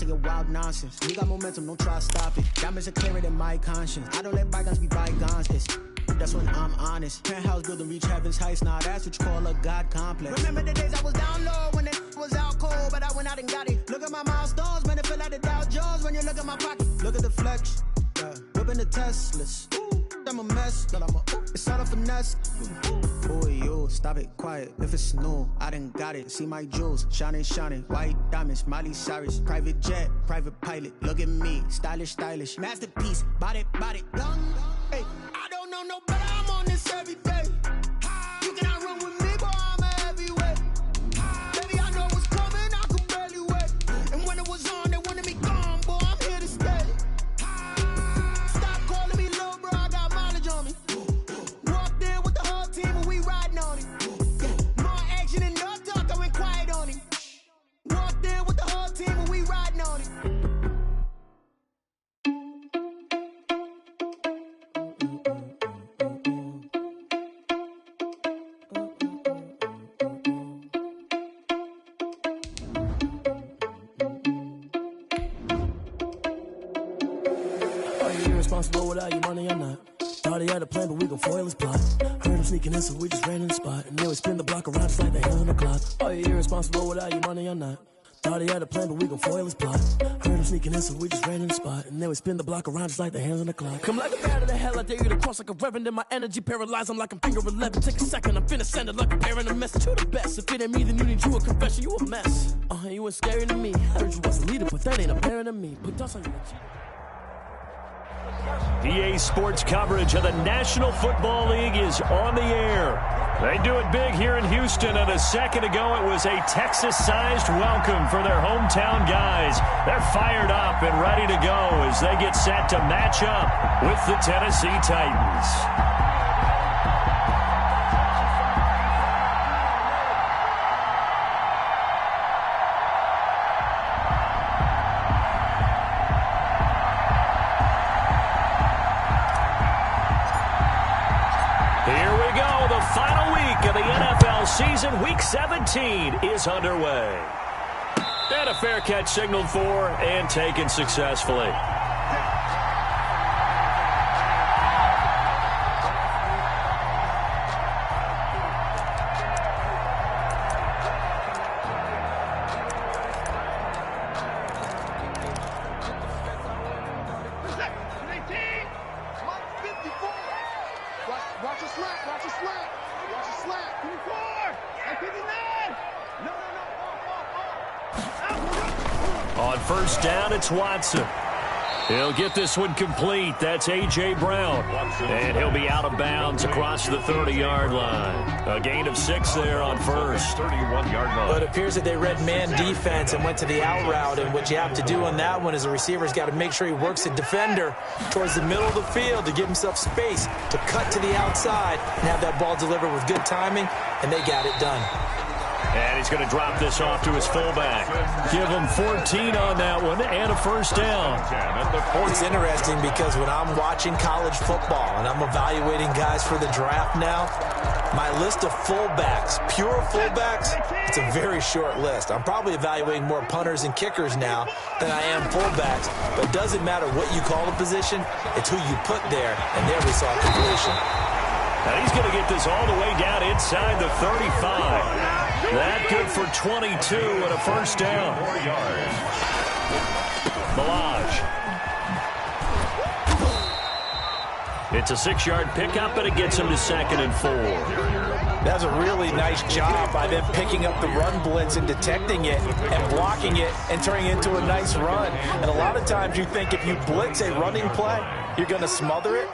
say your wild nonsense. We got momentum, don't try to stop it. Diamonds are clearer than my conscience. I don't let bygones be bygones. That's when I'm honest. Penthouse building, reach heaven's heights. Nah, that's what you call a God complex. Remember the days I was down low when it was out cold, but I went out and got it. Look at my milestones, man, it feel like the Dow Jones when you look at my pocket. Look at the flex, yeah. Whipping the Teslas. I'm a mess, but it's all a finesse. Boy, you stop it, quiet. If it's new, I done got it. See my jewels, shining, shining. White diamonds, Miley Cyrus. Private jet, private pilot. Look at me, stylish, stylish. Masterpiece, body, young. Hey, I don't know no better. I'm on this every day. You cannot run with me, boy. I'm a heavyweight. Baby, I know what's coming. I could barely wait. And when it was on, they wanted me gone, boy. I'm here to stay. Stop calling me little bro. I got mileage on me. Walked in with the whole team and we riding on it. More action and no talk. I went quiet on him. Walked in with the whole team and we riding on it. Responsible without your money or not. Thought he had a plan, but we gon' foil his plot. Heard him sneaking in, so we just ran in the spot. And then we spin the block around just like the hands on the clock. Are you irresponsible without your money or not? Thought he had a plan, but we gon' foil his plot. Heard him sneaking in, so we just ran in the spot. And then we spin the block around just like the hands on the clock. Come like a bat of the hell, I dare you to cross like a reverend. And my energy paralyzed, I'm like I'm finger 11. Take a second, I'm finna send it like a parent a message. You the best, if it ain't me, then you need you a confession. You a mess. You was scary to me. Heard you was a leader, but that ain't apparent to me. Put dust on you, cheater. EA Sports coverage of the National Football League is on the air. They do it big here in Houston, and a second ago it was a Texas-sized welcome for their hometown guys. They're fired up and ready to go as they get set to match up with the Tennessee Titans. Final week of the NFL season, Week 17, is underway. And a fair catch signaled for and taken successfully. On first down, it's Watson. He'll get this one complete. That's A.J. Brown. And he'll be out of bounds across the 30-yard line. A gain of 6 there on first. 31-yard line. But it appears that they read man defense and went to the out route. And what you have to do on that one is the receiver's got to make sure he works the defender towards the middle of the field to give himself space to cut to the outside and have that ball delivered with good timing. And they got it done. And he's going to drop this off to his fullback. Give him 14 on that one and a first down. It's interesting because when I'm watching college football and I'm evaluating guys for the draft now, my list of fullbacks, pure fullbacks, it's a very short list. I'm probably evaluating more punters and kickers now than I am fullbacks. But it doesn't matter what you call the position, it's who you put there. And there we saw completion. And he's going to get this all the way down inside the 35. That good for 22 and a first down. Milage. It's a 6-yard pickup, and it gets him to 2nd and 4. That's a really nice job by them picking up the run blitz and detecting it and blocking it and turning it into a nice run. And a lot of times you think if you blitz a running play, you're going to smother it.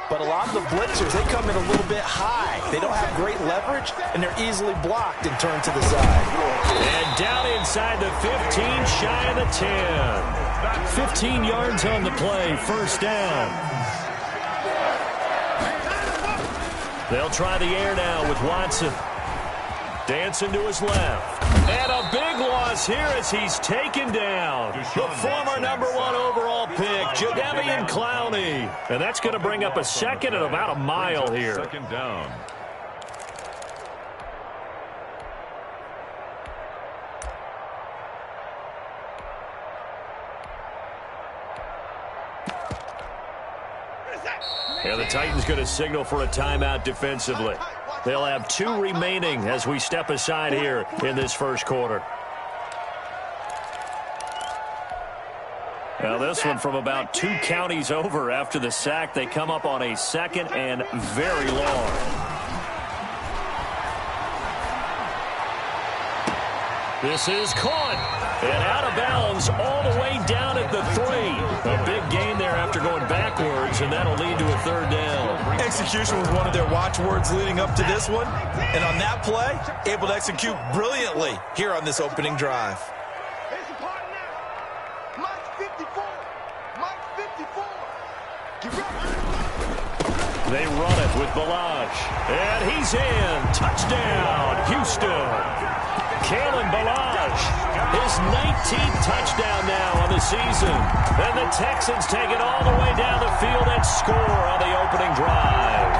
But a lot of the blitzers, they come in a little bit high. They don't have great leverage, and they're easily blocked and turned to the side. And down inside the 15, shy of the 10. 15 yards on the play, first down. They'll try the air now with Watson. Dancing to his left. And a big loss here as he's taken down. The former #1 overall pick, Jadeveon Clowney. And that's going to bring up a second and about a mile here. Second down. Yeah, the Titans going to signal for a timeout defensively. They'll have 2 remaining as we step aside here in this first quarter. Now this one from about 2 counties over after the sack. They come up on a 2nd and very long. This is caught and out of bounds all the way down at the 3. A big gain there after going backwards, and that'll lead to a 3rd down. Execution was one of their watchwords leading up to this one. And on that play, able to execute brilliantly here on this opening drive. They run it with Balaj. And he's in. Touchdown, Houston. Kalen Balaj, his 19th touchdown now on the season. And the Texans take it all the way down the field and score on the opening drive.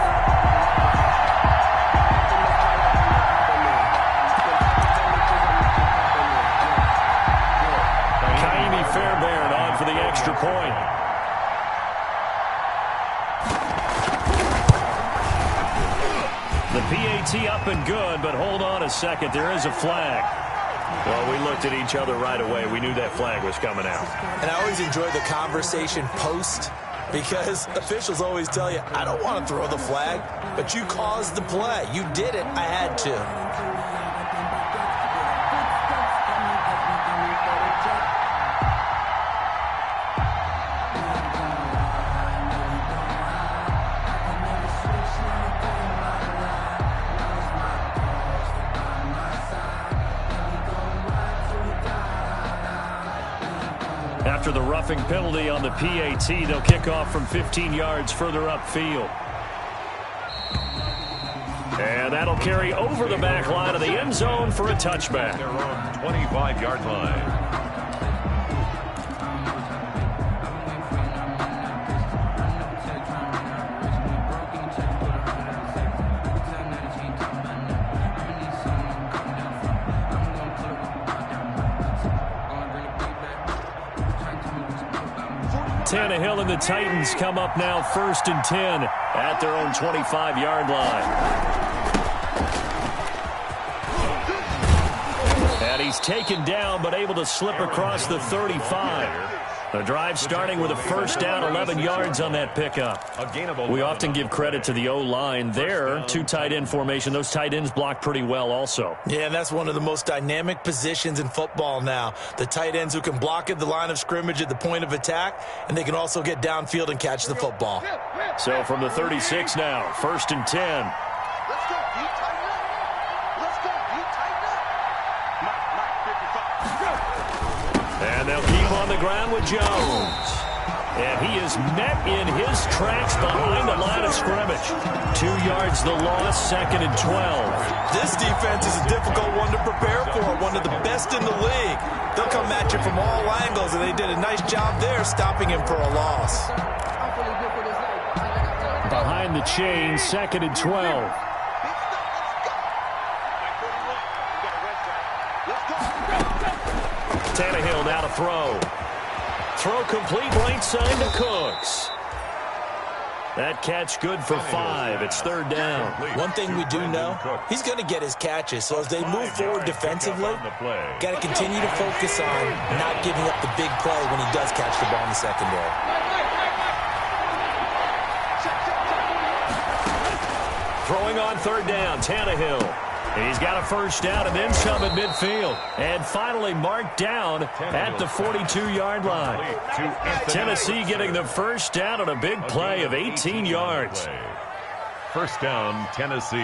Kaimi Fairbairn on for the extra point. The PAT up and good, but hold on a second. There is a flag. Well, we looked at each other right away. We knew that flag was coming out. And I always enjoy the conversation post because officials always tell you, I don't want to throw the flag, but you caused the play. You did it. I had to. After the roughing penalty on the PAT, they'll kick off from 15 yards further upfield. And that'll carry over the back line of the end zone for a touchback. They're on 25-yard line. Tannehill and the Titans come up now 1st and 10 at their own 25-yard line. And he's taken down but able to slip across the 35. The drive starting with a 1st down, 11 yards on that pickup. We often give credit to the O-line there. 2 tight end formation. Those tight ends block pretty well also. Yeah, and that's one of the most dynamic positions in football now. The tight ends who can block at the line of scrimmage at the point of attack, and they can also get downfield and catch the football. So from the 36 now, 1st and 10. Let's go, D, tighten up. Let's go, D, tighten up. Mike, 55. And they'll keep on the ground with Jones. And he is met in his tracks behind the line of scrimmage. 2 yards the loss, 2nd and 12. This defense is a difficult one to prepare for, one of the best in the league. They'll come at you from all angles, and they did a nice job there stopping him for a loss. Behind the chain, 2nd and 12. Tannehill now to throw. Throw complete right side to Cooks. That catch good for 5. It's 3rd down. One thing we do know, he's going to get his catches. So as they move forward defensively, got to continue to focus on not giving up the big play when he does catch the ball in the secondary. Throwing on 3rd down, Tannehill. He's got a 1st down and then some at midfield. And finally marked down at the 42-yard line. Tennessee getting the 1st down on a big play of 18 yards. 1st down, Tennessee.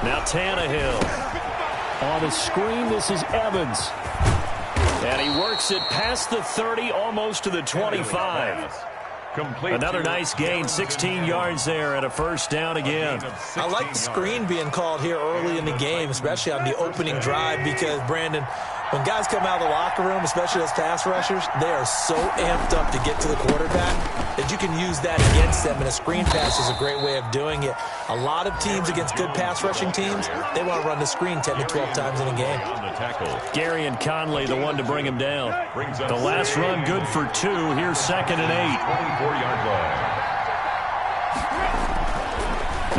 Now Tannehill. On the screen, this is Evans. And he works it past the 30, almost to the 25. Another nice gain, 16 yards there and a 1st down again. I like the screen being called here early in the game, especially on the opening drive, because, Brandon, When guys come out of the locker room, especially as pass rushers, they are so amped up to get to the quarterback that you can use that against them, and a screen pass is a great way of doing it. A lot of teams against good pass rushing teams, they want to run the screen 10 to 12 times in a game. Gary and Conley, the one to bring him down. The last run good for 2. Here's 2nd and 8. 24-yard line.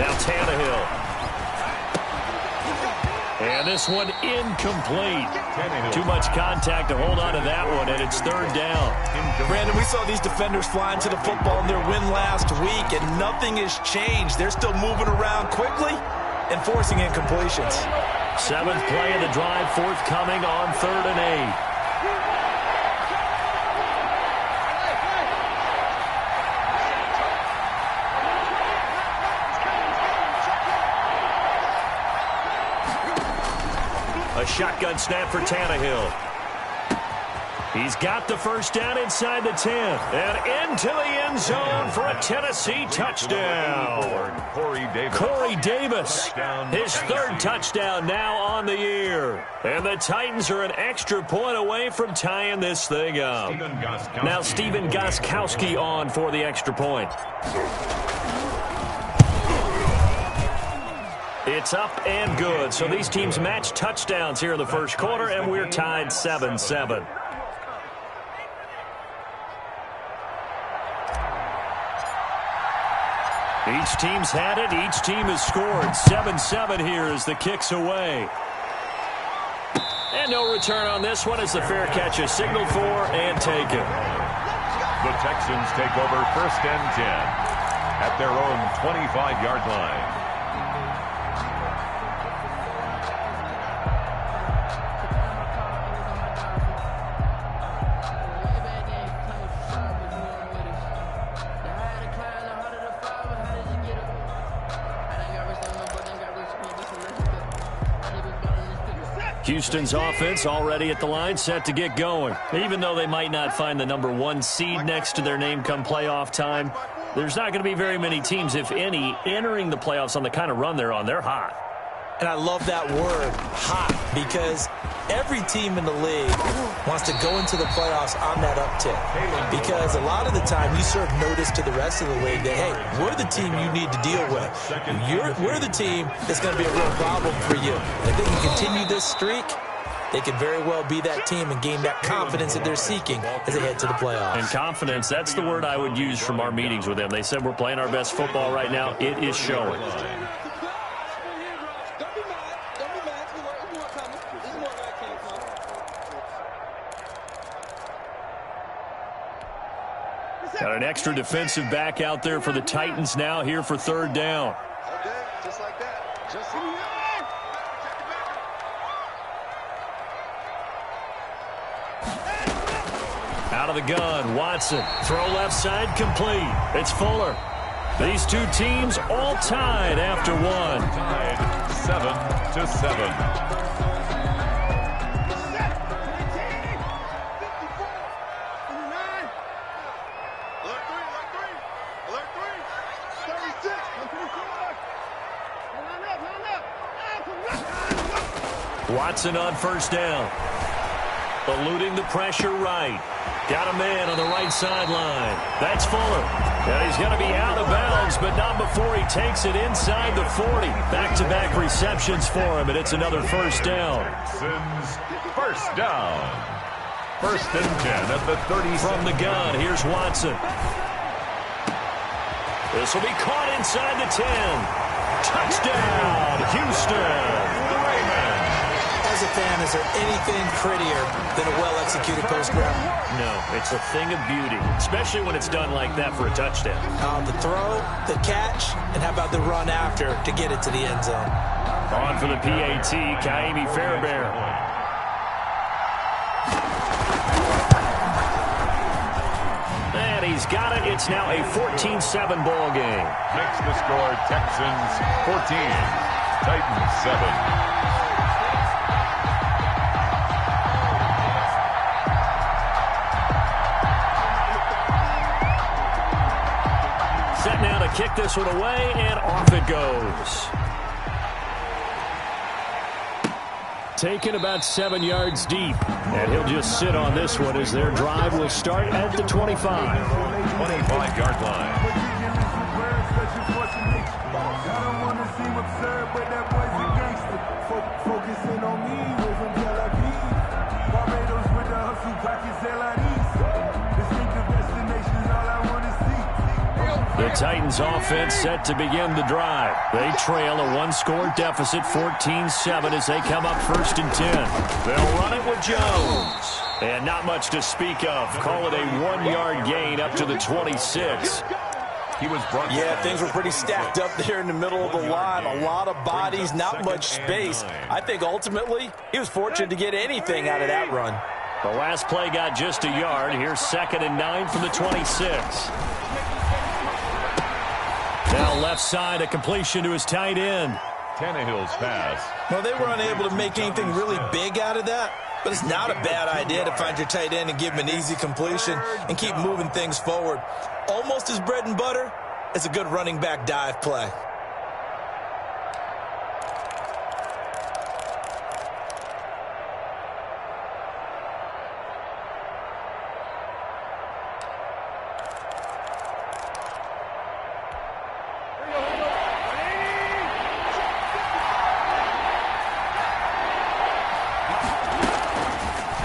Now Tannehill. And this one incomplete. Too much contact to hold on to that one, and it's 3rd down. Brandon, we saw these defenders flying to the football in their win last week, and nothing has changed. They're still moving around quickly and forcing incompletions. 7th play of the drive, forthcoming on 3rd and 8. A shotgun snap for Tannehill. He's got the first down inside the 10. And into the end zone for a Tennessee touchdown. Corey Davis, his 3rd touchdown now on the year. And the Titans are an extra point away from tying this thing up. Now Stephen Gostkowski on for the extra point. It's up and good. So these teams match touchdowns here in the first quarter, and we're tied 7-7. Each team's had it. Each team has scored. 7-7 here as the kick's away. And no return on this one as the fair catch is signaled for and taken. The Texans take over 1st and 10 at their own 25-yard line. Houston's offense already at the line, set to get going. Even though they might not find the number 1 seed next to their name come playoff time, there's not going to be very many teams, if any, entering the playoffs on the kind of run they're on. They're hot. And I love that word, hot, because every team in the league wants to go into the playoffs on that uptick. Because a lot of the time you serve notice to the rest of the league that, hey, we're the team you need to deal with. We're the team that's going to be a real problem for you. And if they can continue this streak, they can very well be that team and gain that confidence that they're seeking as they head to the playoffs. And confidence, that's the word I would use from our meetings with them. They said we're playing our best football right now. It is showing. Got an extra defensive back out there for the Titans now here for 3rd down. Okay, just like that. Just like that. Out of the gun, Watson. Throw left side, complete. It's Fuller. These two teams all tied after one. Tied 7-7. Watson on 1st down. Eluding the pressure right. Got a man on the right sideline. That's Fuller. And he's going to be out of bounds, but not before he takes it inside the 40. Back-to-back receptions for him, and it's another 1st down. Texans, 1st down. 1st and 10 at the 30. From the gun, here's Watson. This will be caught inside the 10. Touchdown, Houston. As a fan, is there anything prettier than a well-executed post route? No, it's a thing of beauty, especially when it's done like that for a touchdown. The throw, the catch, and how about the run after to get it to the end zone? On for the PAT, Kaimi Fairbairn. And he's got it. It's now a 14-7 ball game. Makes the score Texans 14, Titans 7. Set now to kick this one away, and off it goes. taken about 7 yards deep. And he'll just sit on this one as their drive will start at the 25. 25-yard line. The Titans offense set to begin the drive. They trail a one-score deficit, 14-7, as they come up 1st and 10. They'll run it with Jones. And not much to speak of. Call it a 1-yard gain up to the 26. Yeah, things were pretty stacked up there in the middle of the line. A lot of bodies, not much space. I think ultimately he was fortunate to get anything out of that run. The last play got just a yard. Here's 2nd and 9 from the 26. Now left side, a completion to his tight end. Tannehill's pass. Well, they were unable to make anything really big out of that, but it's not a bad idea to find your tight end and give him an easy completion and keep moving things forward. Almost as bread and butter as a good running back dive play.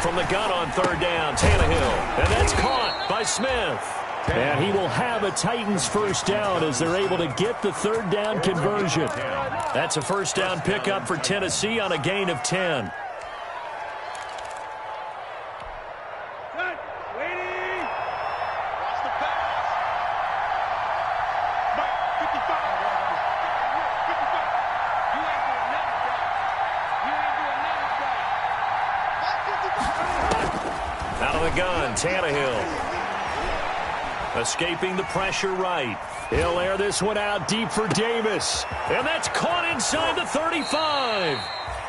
From the gun on 3rd down, Tannehill. And that's caught by Smith. And he will have a Titans first down as they're able to get the 3rd down conversion. That's a 1st down pickup for Tennessee on a gain of 10. Out of the gun, Tannehill. Escaping the pressure right. He'll air this one out deep for Davis. And that's caught inside the 35.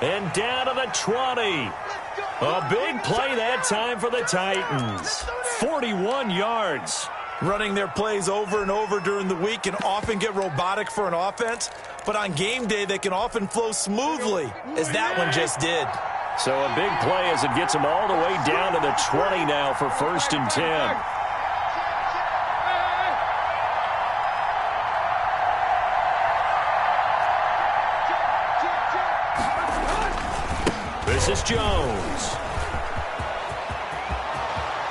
And down to the 20. A big play that time for the Titans. 41 yards. Running their plays over and over during the week can often get robotic for an offense, but on game day they can often flow smoothly, as that one just did. So a big play as it gets them all the way down to the 20 now for 1st and 10. This is Jones.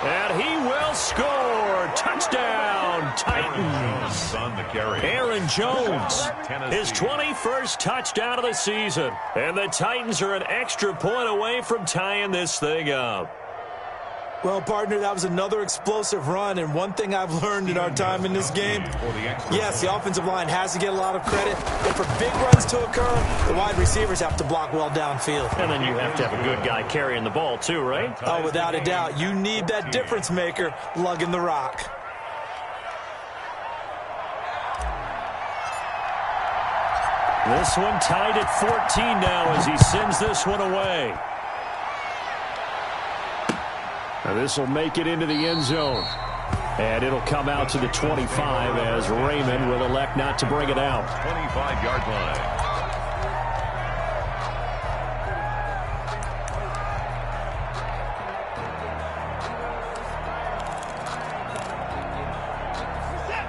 And he will score. Touchdown, Titans. Aaron Jones, his 21st touchdown of the season. And the Titans are an extra point away from tying this thing up. Well, partner, that was another explosive run, and one thing I've learned in our time in this game, yes, the offensive line has to get a lot of credit, but for big runs to occur, the wide receivers have to block well downfield. And then you have to have a good guy carrying the ball too, right? Oh, without a doubt. You need that difference maker lugging the rock. This one tied at 14 now as he sends this one away. Now this will make it into the end zone. And it'll come out to the 25 as Raymond will elect not to bring it out. 25-yard line.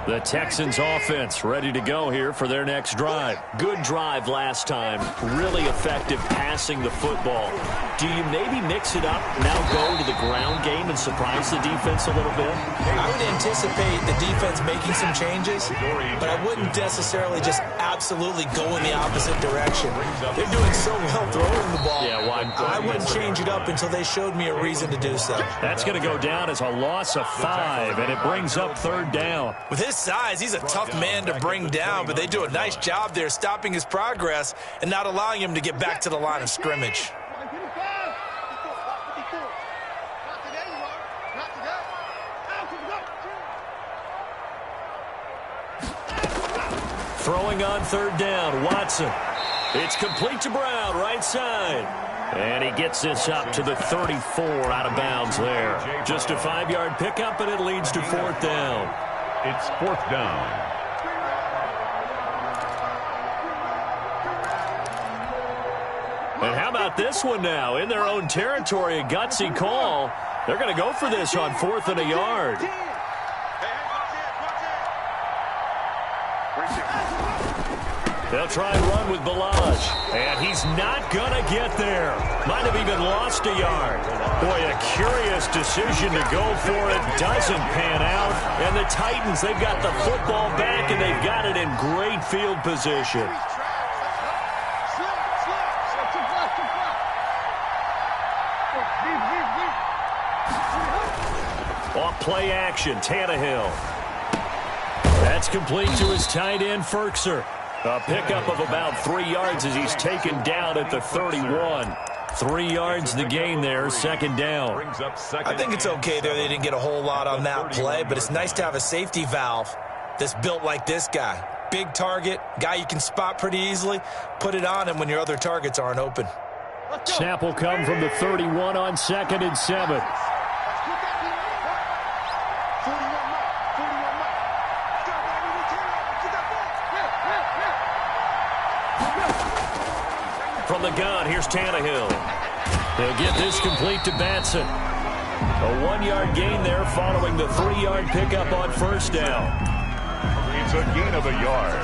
The Texans offense ready to go here for their next drive. Good drive last time. Really effective passing the football. Do you maybe mix it up, now go to the ground game and surprise the defense a little bit? I would anticipate the defense making some changes, but I wouldn't necessarily just absolutely go in the opposite direction. They're doing so well throwing the ball. Yeah, I wouldn't change it up until they showed me a reason to do so. That's going to go down as a loss of 5, and it brings up 3rd down. With his size, he's a tough man to bring down, but they do a nice job there stopping his progress and not allowing him to get back to the line of scrimmage. Throwing on 3rd down, Watson. It's complete to Brown, right side. And he gets this up to the 34 out of bounds there. Just a 5-yard pickup, and it leads to 4th down. It's 4th down. And how about this one now? In their own territory, a gutsy call. They're going to go for this on 4th and a yard. They'll try and run with Balaj. And he's not going to get there. Might have even lost a yard. Boy, a curious decision to go for it. Doesn't pan out. And the Titans, they've got the football back, and they've got it in great field position. Off play action, Tannehill. That's complete to his tight end, Ferkser. A pickup of about 3 yards as he's taken down at the 31. 3 yards the gain there, second down. I think it's okay there. They didn't get a whole lot on that play, but it's nice to have a safety valve that's built like this guy. Big target, guy you can spot pretty easily. Put it on him when your other targets aren't open. Snap will come from the 31 on 2nd and 7. From the gun, here's Tannehill. They'll get this complete to Batson. A 1-yard gain there following the 3-yard pickup on first down. It's a gain of a yard.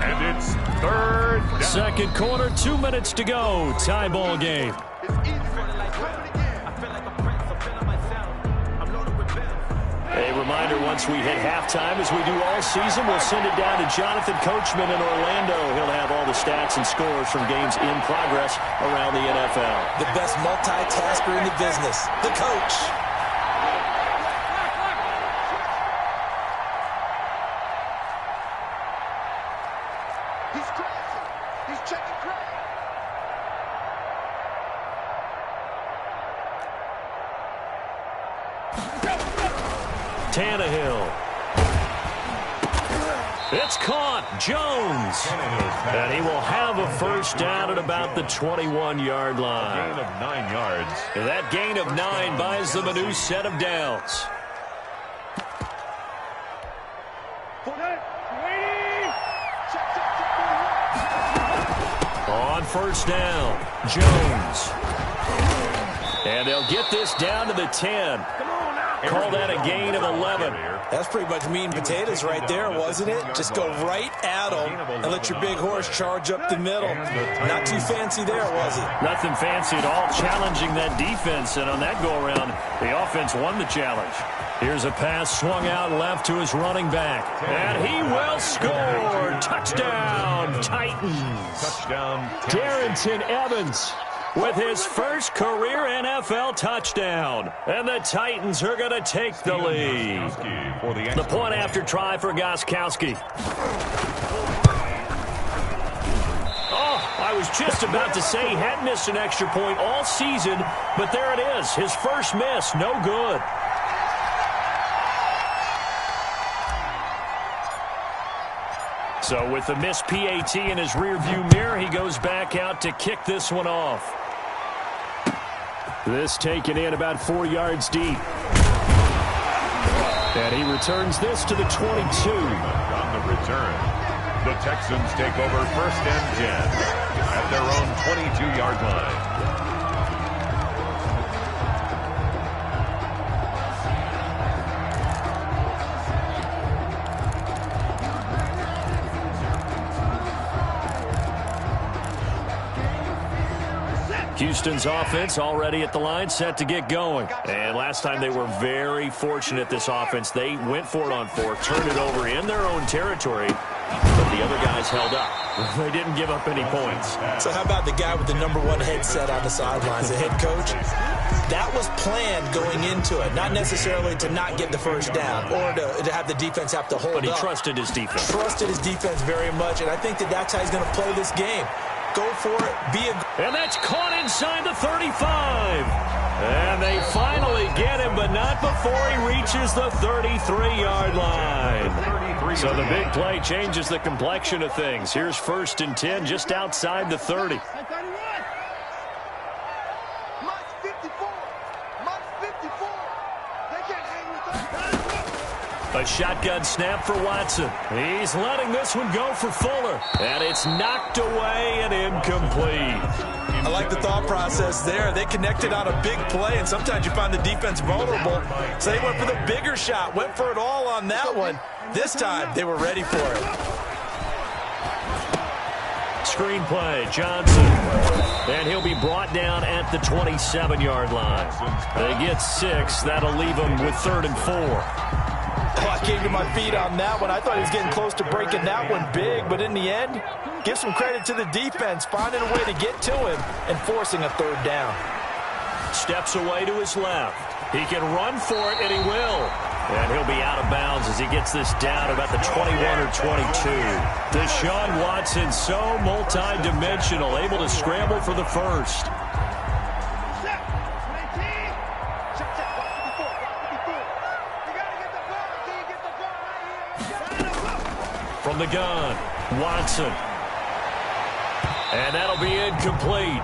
And it's 3rd down. Second quarter, 2 minutes to go. Tie ball game. A reminder, once we hit halftime, as we do all season, we'll send it down to Jonathan Coachman in Orlando. He'll have all the stats and scores from games in progress around the NFL. The best multitasker in the business, the coach. He's crazy. He's checking crazy. Tannehill. It's caught. Jones. And he will have a first down at about the 21-yard line. Gain of 9 yards. And that gain of 9 buys them a new set of downs. On first down, Jones. And they'll get this down to the 10. Call that a gain of 11. That's pretty much meat and potatoes right there, wasn't it? Just go right at them and let your big horse charge up the middle. Not too fancy there, was it? Nothing fancy at all, challenging that defense. And on that go-around, the offense won the challenge. Here's a pass swung out left to his running back. And he will score. Touchdown, Titans. Touchdown, Darrington Evans with his first career NFL touchdown. And the Titans are going to take the lead. The point after try for Gostkowski. Oh, I was just about to say he hadn't missed an extra point all season, but there it is. His first miss, no good. So with the missed PAT in his rearview mirror, he goes back out to kick this one off. This taken in about 4 yards deep. And he returns this to the 22. On the return, the Texans take over 1st and 10 at their own 22-yard line. Houston's offense already at the line, set to get going. And last time they were very fortunate, this offense. They went for it on 4, turned it over in their own territory, but the other guys held up. They didn't give up any points. So how about the guy with the #1 headset on the sidelines, the head coach? That was planned going into it, not necessarily to not get the first down or to have the defense have to hold up. But he trusted his defense. Trusted his defense very much, and I think that's how he's going to play this game. Go for it. And that's caught inside the 35. And they finally get him, but not before he reaches the 33-yard line. So the big play changes the complexion of things. Here's 1st and 10 just outside the 30. A shotgun snap for Watson. He's letting this one go for Fuller. And it's knocked away and incomplete. I like the thought process there. They connected on a big play, and sometimes you find the defense vulnerable. So they went for the bigger shot, went for it all on that one. This time, they were ready for it. Screenplay, Johnson. And he'll be brought down at the 27-yard line. They get 6. That'll leave them with 3rd and 4. Oh, I came to my feet on that one. I thought he was getting close to breaking that one big, but in the end, give some credit to the defense, finding a way to get to him and forcing a 3rd down. Steps away to his left. He can run for it, and he will. And he'll be out of bounds as he gets this down about the 21 or 22. Deshaun Watson, so multi-dimensional, able to scramble for the first. From the gun, Watson. And that'll be incomplete.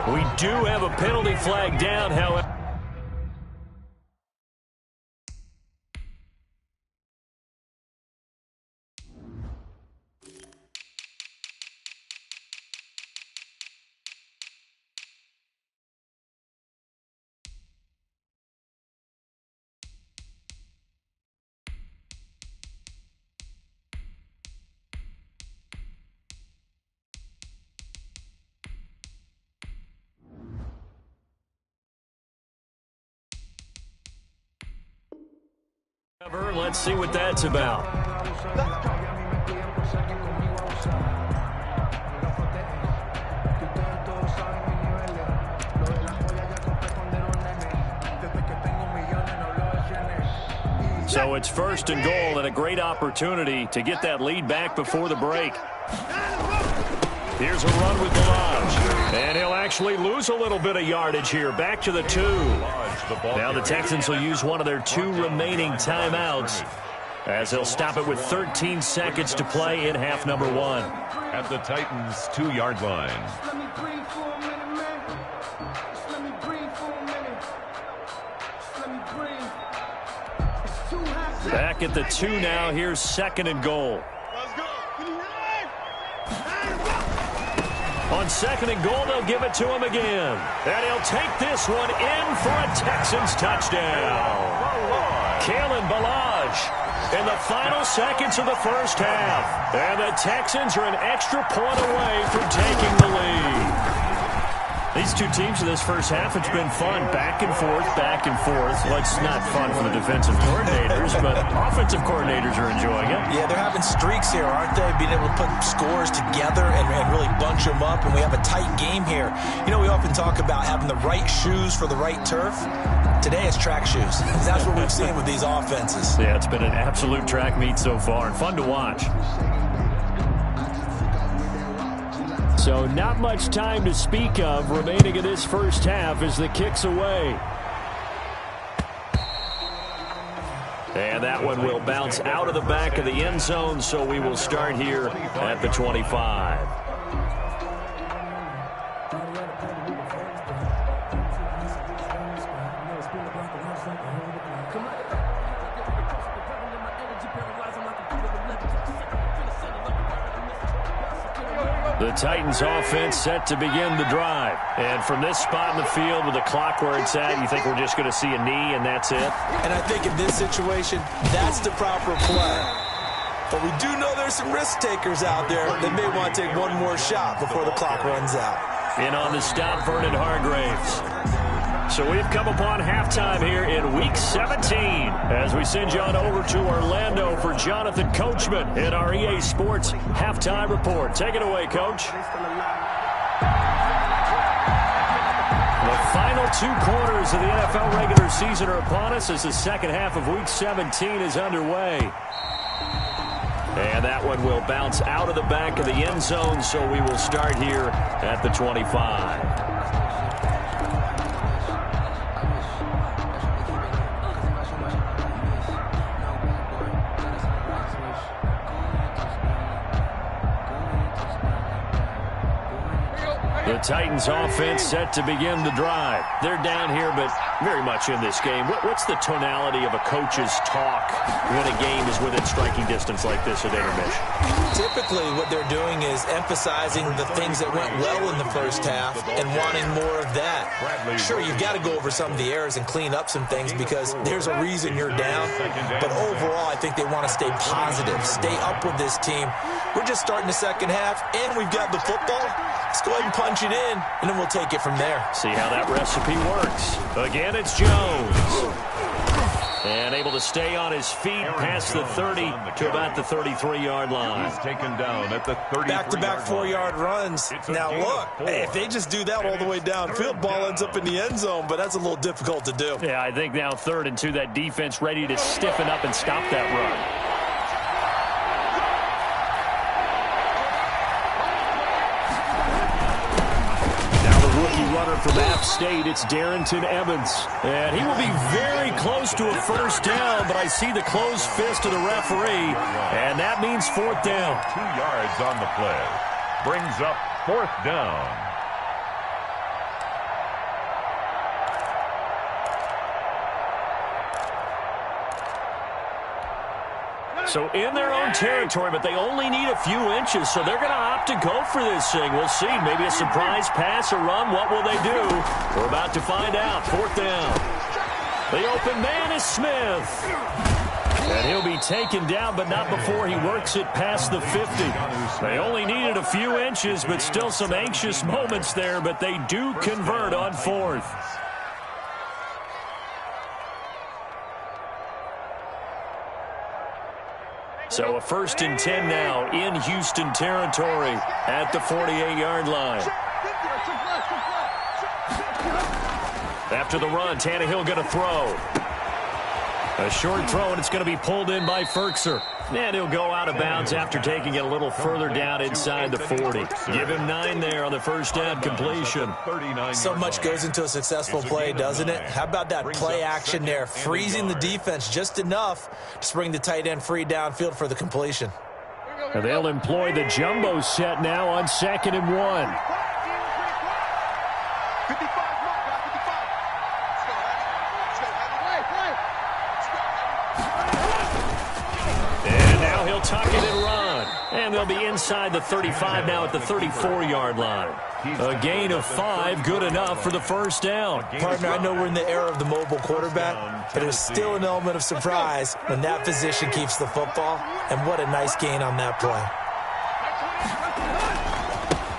We do have a penalty flag down, however. Let's see what that's about. So it's 1st and goal, and a great opportunity to get that lead back before the break. Here's a run with Balaj. And he'll actually lose a little bit of yardage here. Back to the 2. Now the Texans will use one of their 2 remaining timeouts as they'll stop it with 13 seconds to play in half number 1. At the Titans' 2-yard line. Back at the 2 now. Here's 2nd and goal. On 2nd and goal, they'll give it to him again. And he'll take this one in for a Texans touchdown. Kalen Balaj in the final seconds of the first half. And the Texans are an extra point away from taking the lead. These 2 teams in this first half, it's been fun. Back and forth, back and forth. Well, it's not fun for the defensive coordinators, but offensive coordinators are enjoying it. Yeah, they're having streaks here, aren't they? Being able to put scores together and really bunch them up, and we have a tight game here. You know, we often talk about having the right shoes for the right turf. Today it's track shoes. That's what we've seen with these offenses. Yeah, it's been an absolute track meet so far, and fun to watch. So not much time to speak of remaining in this first half as the kick's away. And that one will bounce out of the back of the end zone, so we will start here at the 25. The Titans offense set to begin the drive. And from this spot in the field with the clock where it's at, you think we're just going to see a knee and that's it? And I think in this situation, that's the proper play. But we do know there's some risk takers out there that may want to take one more shot before the clock runs out. In on the stop, Vernon Hargraves. So we've come upon halftime here in Week 17 as we send you on over to Orlando for Jonathan Coachman in our EA Sports Halftime Report. Take it away, Coach. The final 2 quarters of the NFL regular season are upon us as the second half of Week 17 is underway. And that one will bounce out of the back of the end zone, so we will start here at the 25. The Titans offense set to begin the drive. They're down here, but very much in this game. What's the tonality of a coach's talk when a game is within striking distance like this at intermission? Typically, what they're doing is emphasizing the things that went well in the first half and wanting more of that. Sure, you've got to go over some of the errors and clean up some things because there's a reason you're down. But overall, I think they want to stay positive, stay up with this team. We're just starting the second half, and we've got the football. Let's go ahead and punch it in, and then we'll take it from there. See how that recipe works. Again, it's Jones. And able to stay on his feet past the 30 to about the 33-yard line. He's taken down at the 33-yard Back-to-back 4-yard runs. Now, look, hey, if they just do that all the way downfield, ball ends up in the end zone, but that's a little difficult to do. Yeah, I think now 3rd and 2, that defense ready to stiffen up and stop that run. Runner from App State, it's Darrington Evans. And he will be very close to a first down, but I see the closed fist of the referee, and that means 4th down. 2 yards on the play. Brings up 4th down. So in their own territory, but they only need a few inches, so they're going to opt to go for this thing. We'll see. Maybe a surprise pass or run. What will they do? We're about to find out. 4th down. The open man is Smith. And he'll be taken down, but not before he works it past the 50. They only needed a few inches, but still some anxious moments there, but they do convert on 4th. So a 1st and 10 now in Houston territory at the 48-yard line. After the run, Tannehill going to throw. A short throw, and it's going to be pulled in by Ferkser. And he'll go out of bounds after taking it a little further down inside the 40. Give him 9 there on the first down completion. So much goes into a successful play, doesn't it? How about that play action there, freezing the defense just enough to bring the tight end free downfield for the completion. And they'll employ the jumbo set now on 2nd and 1. Tuck it and run. And they'll be inside the 35 now at the 34-yard line. A gain of 5, good enough for the first down. Partner, I know we're in the era of the mobile quarterback, but there's still an element of surprise when that position keeps the football. And what a nice gain on that play.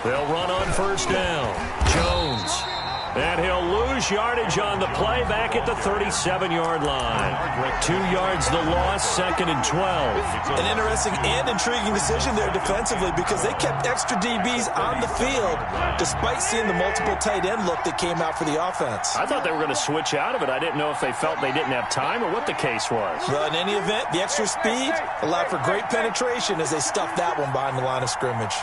They'll run on first down. Jones. And he'll lose yardage on the play back at the 37-yard line. 2 yards the loss, 2nd and 12. An interesting and intriguing decision there defensively because they kept extra DBs on the field despite seeing the multiple tight end look that came out for the offense. I thought they were going to switch out of it. I didn't know if they felt they didn't have time or what the case was. Well, in any event, the extra speed allowed for great penetration as they stuffed that one behind the line of scrimmage.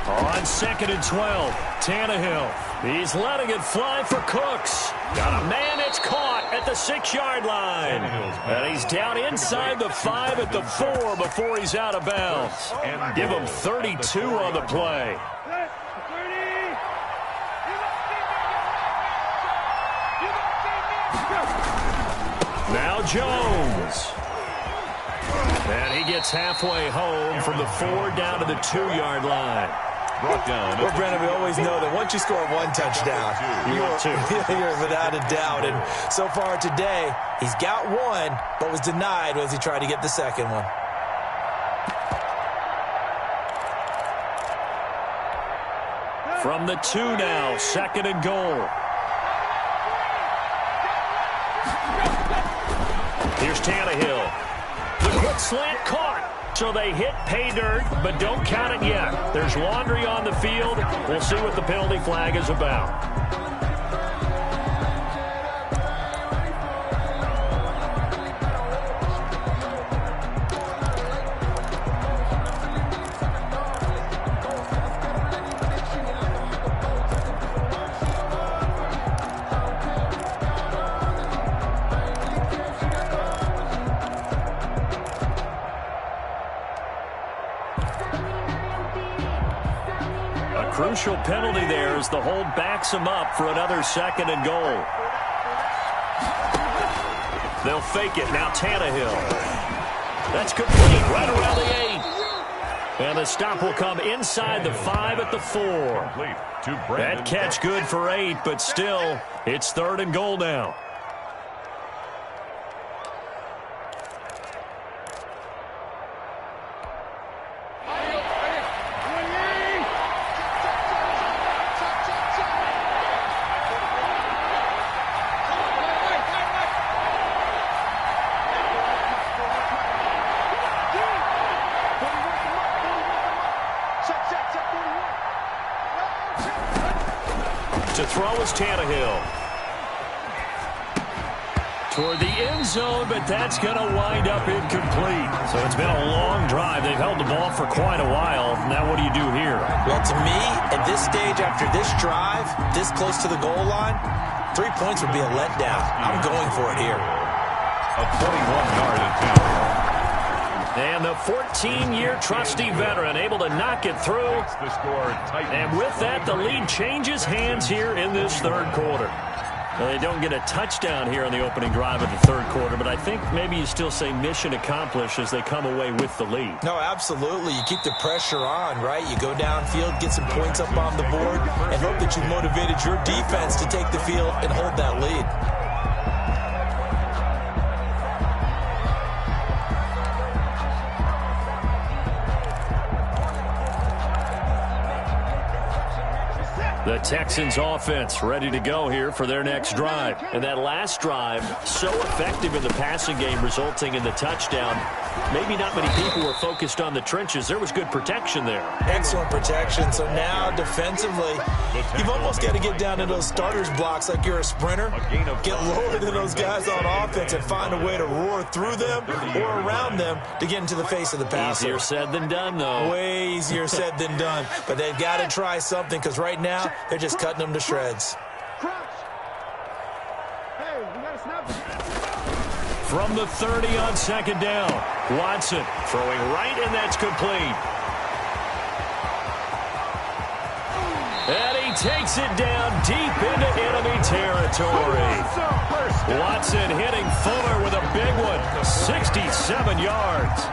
On 2nd and 12, Tannehill. He's letting it fly for Cooks. Got a man, it's caught at the 6-yard line. And he's down inside the 5 at the 4 before he's out of bounds. Give him 32 on the play. Now Jones. And he gets halfway home from the 4 down to the 2-yard line. Well, Brennan, we always know that once you score 1 touchdown, you're without a doubt. And so far today, he's got 1, but was denied as he tried to get the second one. From the 2 now, 2nd and goal. Here's Tannehill. The quick slant caught. So they hit pay dirt, but don't count it yet. There's laundry on the field. We'll see what the penalty flag is about. crucial penalty there as the hold backs them up for another 2nd and goal. They'll fake it. Now Tannehill. That's complete right around the 8. And the stop will come inside the 5 at the 4. That catch good for 8, but still, it's 3rd and goal now. To throw is Tannehill. Toward the end zone, but that's going to wind up incomplete. So it's been a long drive. They've held the ball for quite a while. Now what do you do here? Well, to me, at this stage, after this drive, this close to the goal line, 3 points would be a letdown. I'm going for it here. A 21-yard attempt. And the 14-year trusty veteran able to knock it through. And with that, the lead changes hands here in this 3rd quarter. Well, they don't get a touchdown here on the opening drive of the 3rd quarter, but I think maybe you still say mission accomplished as they come away with the lead. No, absolutely. You keep the pressure on, right? You go downfield, get some points up on the board, and hope that you've motivated your defense to take the field and hold that lead. The Texans offense ready to go here for their next drive. And that last drive, so effective in the passing game, resulting in the touchdown. Maybe not many people were focused on the trenches. There was good protection there. Excellent protection. So now, defensively, you've almost got to get down to those starters blocks like you're a sprinter. Get lower than those guys on offense and find a way to roar through them or around them to get into the face of the passer. Easier said than done, though. Way easier said than done. But they've got to try something because right now, they're just cutting them to shreds. From the 30 on 2nd down, Watson throwing right, and that's complete. And he takes it down deep into enemy territory. Watson hitting Fuller with a big one, 67 yards.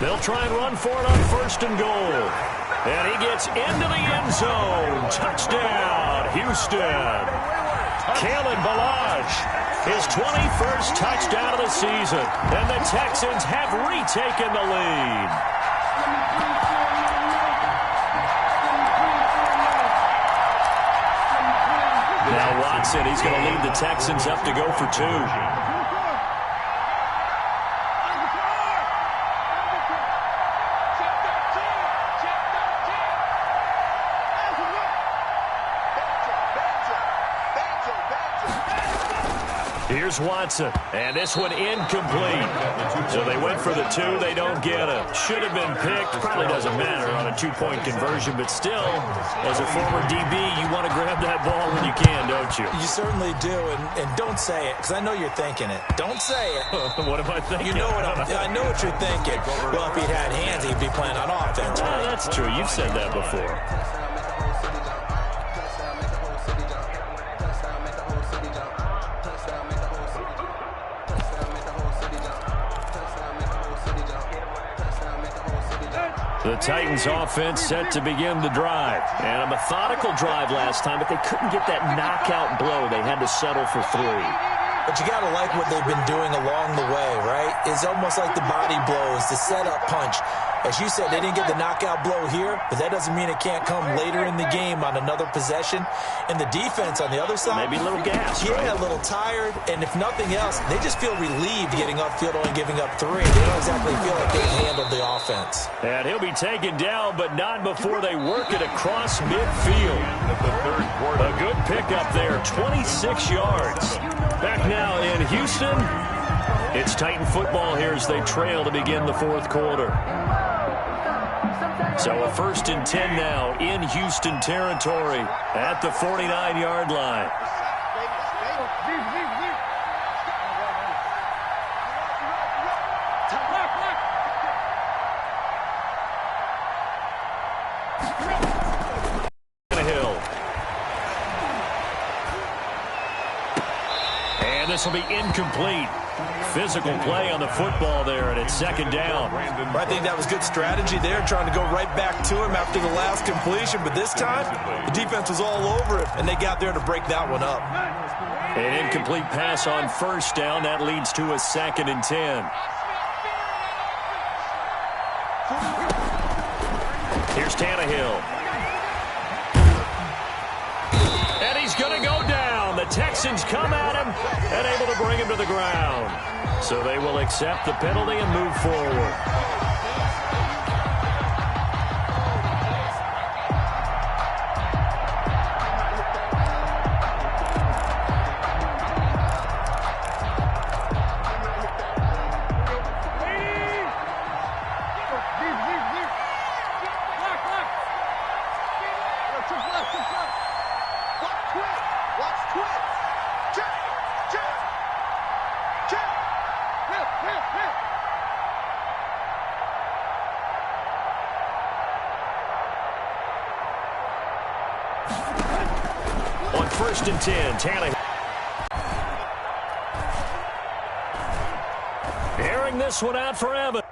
They'll try and run for it on 1st and goal. And he gets into the end zone. Touchdown, Houston. Kalen Ballage, his 21st touchdown of the season. And the Texans have retaken the lead. Now Watson, he's going to lead the Texans up to go for 2. Here's Watson, and this one incomplete. So they went for the 2, they don't get it. Should have been picked, probably doesn't matter on a 2-point conversion, but still, as a former DB, you want to grab that ball when you can, don't you? You certainly do, and don't say it, because I know you're thinking it. Don't say it. What am I thinking? You know what I know what you're thinking. Well, if he'd had hands, he'd be playing on offense. Right? That's true. You've said that before. The Titans offense set to begin the drive. And a methodical drive last time, but they couldn't get that knockout blow. They had to settle for 3. But you got to like what they've been doing along the way, right? It's almost like the body blows, the setup punch. As you said, they didn't get the knockout blow here, but that doesn't mean it can't come later in the game on another possession. And the defense on the other side, maybe a little gas, yeah, right? A little tired. And if nothing else, they just feel relieved getting upfield, only giving up 3. They don't exactly feel like they've handled the offense. And he'll be taken down, but not before they work it across midfield. A good pickup there, 26 yards. Back now in Houston, it's Titan football here as they trail to begin the 4th quarter. So a 1st and 10 now in Houston territory at the 49-yard line. And this will be incomplete. Physical play on the football there, and it's 2nd down. I think that was good strategy there, trying to go right back to him after the last completion. But this time, the defense was all over it, and they got there to break that one up. An incomplete pass on 1st down. That leads to a 2nd and 10. Here's Tannehill. And he's going to go down. The Texans come at him and able to bring him to the ground. So they will accept the penalty and move forward. On 1st and 10, Tannehill. Airing this one out for Evans.